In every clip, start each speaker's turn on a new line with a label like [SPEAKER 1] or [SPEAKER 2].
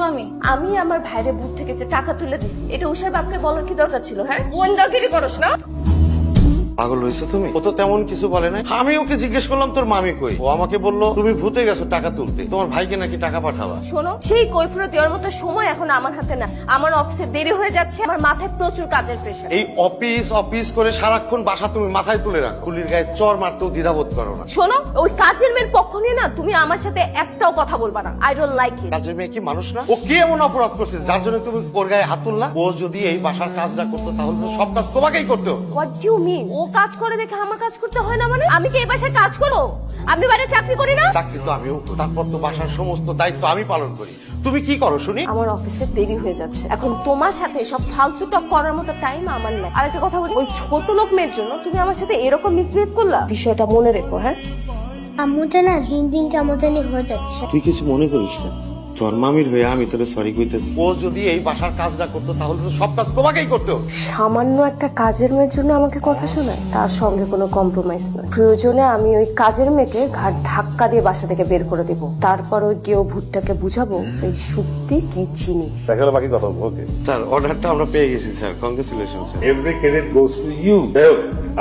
[SPEAKER 1] মামি,
[SPEAKER 2] আমি আমার ভাইরে বুথ থেকে যে টাকা তুলে দিছি এটা উষার বাপকে বলার কি দরকার ছিল? হ্যাঁ, গোয়েন্দাগিরি করস না?
[SPEAKER 3] পাগল হয়েছে তুমি? ও তো তেমন কিছু বলে না। আমি ওকে জিজ্ঞেস করলাম তোর মামি কই, ও আমাকে বললো তুমি ভূতে গেছো টাকা তুলতে, তোমার ভাইকে নাকি টাকা পাঠাবা।
[SPEAKER 2] শোনো, সেই কৈফিয়ত দেওয়ার মতো সময় এখন আমার হাতে না। আমার অফিসে দেরি হয়ে যাচ্ছে, আমার মাথায় প্রচুর কাজের প্রেশার।
[SPEAKER 3] এই অফিস অফিস করে সারাক্ষণ বাসা তুমি মাথায় তুলে রাখো, কুলির গায়ে চর মারতেও দ্বিধাবোধ করো না।
[SPEAKER 2] শোনো, ওই কাজের মেয়ের পক্ষ নিয়ে না তুমি আমার সাথে একটাও কথা বলবা না। I don't like it.
[SPEAKER 3] কাজের মেয়ে কি মানুষ না? ও কি এমন অপরাধ করছে যার জন্য তুমি ওর গায়ে হাত তুললা? ও যদি এই বাসার কাজ না করতো তাহলে তো সব কাজ তোমাকেই করতে হতো।
[SPEAKER 2] What do you mean? ও কাজ করে দেখে আমার কাজ করতে হয় না? মানে আমি কি এই বাসায় কাজ করব? আমি বাইরে চাকরি করি না?
[SPEAKER 3] চাকরি তো আমিও করি, তারপর তো বাসার সমস্ত দায়িত্ব আমি পালন করি। তুমি কি করো শুনি?
[SPEAKER 2] আমার অফিসে দেরি হয়ে যাচ্ছে, এখন তোমার সাথে সব ফালতু টক করার মতো টাইম আমার নেই। আর একটা কথা বলি, ওই ছোট লোক মেয়ের জন্য তুমি আমার সাথে এরকম মিসবিহেভ করলা, বিষয়টা মনে রেখো। হ্যাঁ,
[SPEAKER 4] আম্মুটা না দিন দিন কেমন জানি হয়ে যাচ্ছে।
[SPEAKER 3] তুই কিছু মনে করিস না, তোর মামির হয়ে আমি তোরে সরি কইতেছি। ও যদি এই বাসার কাজ না করতো তাহলে তো সব কাজ তোমাকেই করতে হতো।
[SPEAKER 2] সামান্য একটা কাজের মেয়ের জন্য আমাকে কথা শোনায়, তার সঙ্গে কোনো কম্প্রোমাইজ নয়। প্রয়োজনে আমি ওই কাজের মেয়েকে ঘাট ধাক্কা দিয়ে বাসা থেকে বের করে দেব, তারপর ওই কেউ ভুট্টাকে বুঝাবো এই সত্যি কি জিনিস।
[SPEAKER 5] দেখালে বাকি কথা বলবো। ওকে
[SPEAKER 3] স্যার, অর্ডারটা আমরা পেয়ে গেছি sir, congratulation sir.
[SPEAKER 5] Every credit goes to you.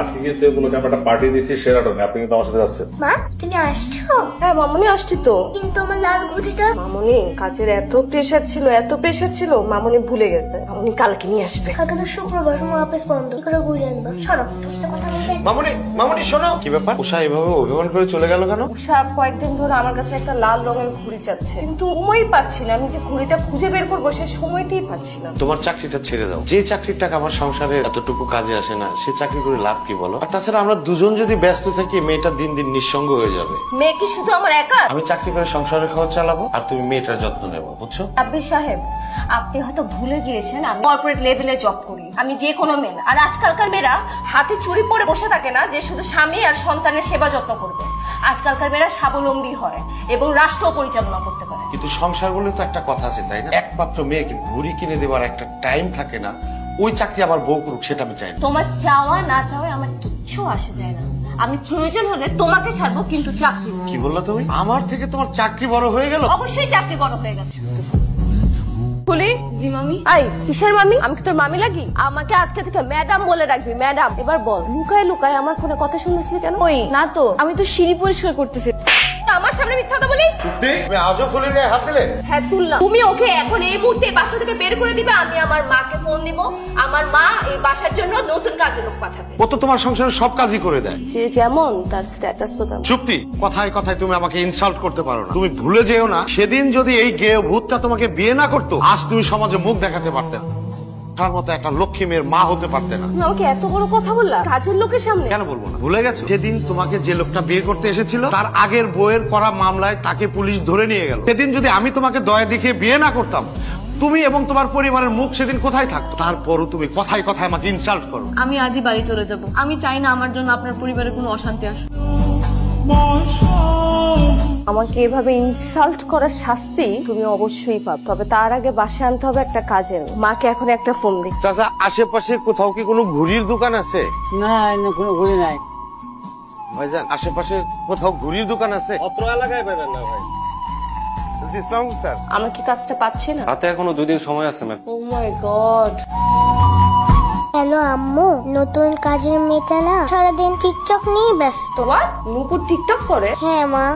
[SPEAKER 5] আজকে কিন্তু কোনো একটা পার্টি দিচ্ছি সেরাটনে, আপনি কিন্তু আমার সাথে যাচ্ছেন।
[SPEAKER 4] মা তুমি আসছো?
[SPEAKER 2] হ্যাঁ মামনি আসছি তো।
[SPEAKER 4] কিন্তু আমার লাল ঘড়িটা।
[SPEAKER 2] মামনি কাজের এত প্রেশার ছিল মামনি ভুলে গেছে। মামনি কালকে নিয়ে আসবে।
[SPEAKER 4] কালকে তো শুক্রবার, তোমার অফিস বন্ধ, কি করে ঘুরে আনবো? সরো, তোমার সাথে কথা বলবে।
[SPEAKER 3] মামনি, মামনি শোনো। কি ব্যাপার, উষা এভাবে অভিমান করে চলে গেল কেন?
[SPEAKER 2] উষা কয়েকদিন ধরে আমার কাছে একটা লাল রঙের ঘুড়ি চাচ্ছে, কিন্তু সময়ই পাচ্ছি না। আমি যে ঘুড়িটা খুঁজে বের করবো সে সময়টাই পাচ্ছি না।
[SPEAKER 3] তোমার চাকরিটা ছেড়ে দাও। যে চাকরির টাকা আমার সংসারে এতটুকু কাজে আসে না, সে চাকরি করে লাভ কি বলো? আর তাছাড়া আমরা দুজন যদি ব্যস্ত থাকি, মেয়েটা দিন দিন নিঃসঙ্গ হয়ে যাবে।
[SPEAKER 2] মেয়ে কি শুধু আমার একা?
[SPEAKER 3] আমি চাকরি করে সংসারের খরচ চালাবো আর তুমি মেয়েটার যত্ন নেবো, বুঝছো?
[SPEAKER 2] আব্বির সাহেব, আপনি হয়তো ভুলে গিয়েছেন আমি কর্পোরেট লেভেলে জব করি। আমি যে কোনো মেয়ে, আর আজকালকার মেয়েরা হাতে চুরি পরে বসে থাকে না যে শুধু স্বামী আর সন্তানের সেবা যত্ন করবে। আজকালকার মেয়েরা স্বাবলম্বী হয় এবং রাষ্ট্র পরিচালনা করতে পারে।
[SPEAKER 3] কিন্তু সংসার বলে তো একটা কথা আছে, তাই না? একমাত্র মেয়েকে ঘুড়ি কিনে দেওয়ার একটা টাইম থাকে না। ওই চাকরি আমার বউ করুক, সেটা আমি চাই না।
[SPEAKER 2] তোমার চাওয়া না চাওয়া আমার কিচ্ছু আসে যায় না। আমি প্রয়োজন হলে তোমাকে ছাড়বো, কিন্তু চাকরি।
[SPEAKER 3] কি বললা তুমি? আমার থেকে তোমার চাকরি বড় হয়ে গেল?
[SPEAKER 2] অবশ্যই চাকরি বড় হয়ে গেছে। বলি, জি মামি। আই কিসের মামি? আমি কি তোর মামি লাগি? আমাকে আজকে থেকে ম্যাডাম বলে রাখবি, ম্যাডাম। এবার বল, লুকায় লুকায় আমার ফোনে কথা শুনতেছিলি কেন? ওই না তো, আমি তো সিঁড়ি পরিষ্কার করতেছি। আমার সামনে মিথ্যা কথা বলিস?
[SPEAKER 3] তুমি আজও ফুলের গায়ে হাত দিলে?
[SPEAKER 2] হ্যাঁ তুললাম। তুমি ওকে এখন এই মুহূর্তে বাসা থেকে বের করে দিবে। আমি আমার মাকে ফোন দিব, আমার মা এই বাসার জন্য নতুন কাজের লোক পাঠাবে।
[SPEAKER 3] ও তো তোমার সংসারের সব কাজই করে দেয়।
[SPEAKER 2] যে যেমন তার স্ট্যাটাস তো তেমন।
[SPEAKER 3] চুক্তি, কথায় কথায় তুমি আমাকে ইনসাল্ট করতে পারো না। তুমি ভুলে যেও না, সেদিন যদি এই গেয় ভূতটা তোমাকে বিয়ে না করতো, আজ তুমি সমাজে মুখ দেখাতে পারতে না, তার মতো একটা লক্ষ্মী মেয়ের মা হতে পারতে না।
[SPEAKER 2] আমাকে এত বড় কথা বললা কাজের লোকের সামনে?
[SPEAKER 3] কেন বলবো না? ভুলে গেছো সেদিন তোমাকে যে লোকটা বিয়ে করতে এসেছিল, তার আগের বউয়ের করা মামলায় তাকে পুলিশ ধরে নিয়ে গেল। সেদিন যদি আমি তোমাকে দয়া দেখিয়ে বিয়ে না করতাম, তুমি এবং তোমার পরিবারের মুখ সেদিন কোথায় থাকতো? তারপরও তুমি কথায় কথায় আমাকে ইনসাল্ট করো।
[SPEAKER 1] আমি আজই বাড়ি চলে যাব। আমি চাই না আমার জন্য আপনার পরিবারে কোনো অশান্তি আসুক।
[SPEAKER 2] আমাকে এভাবে ইনসাল্ট করার শাস্তি তুমি অবশ্যই পাবে, তবে তার আগে বাসায় আনতে হবে একটা কাজের। মাকে এখন একটা ফোন দিই।
[SPEAKER 3] চাচা, আশেপাশে কোথাও কি কোনো ঘুড়ির দোকান আছে?
[SPEAKER 6] না, কোনো ঘুড়ি নাই
[SPEAKER 3] ভাইজান, আশেপাশে কোথাও ঘুড়ির দোকান আছে?
[SPEAKER 7] অত্র এলাকায় পাবেন না ভাই।
[SPEAKER 3] ইসলাম স্যার,
[SPEAKER 2] আমরা কি কাজটা পাচ্ছি না?
[SPEAKER 7] হাতে এখনো 2 দিন সময় আছে ম্যাম।
[SPEAKER 2] ও মাই গড।
[SPEAKER 4] হ্যালো আম্মু, নতুন কাজের মেয়েটা না সারাদিন টিকটক নিয়ে ব্যস্ত।
[SPEAKER 2] হোয়াট? নূপুর টিকটক করে?
[SPEAKER 4] হ্যাঁ মা।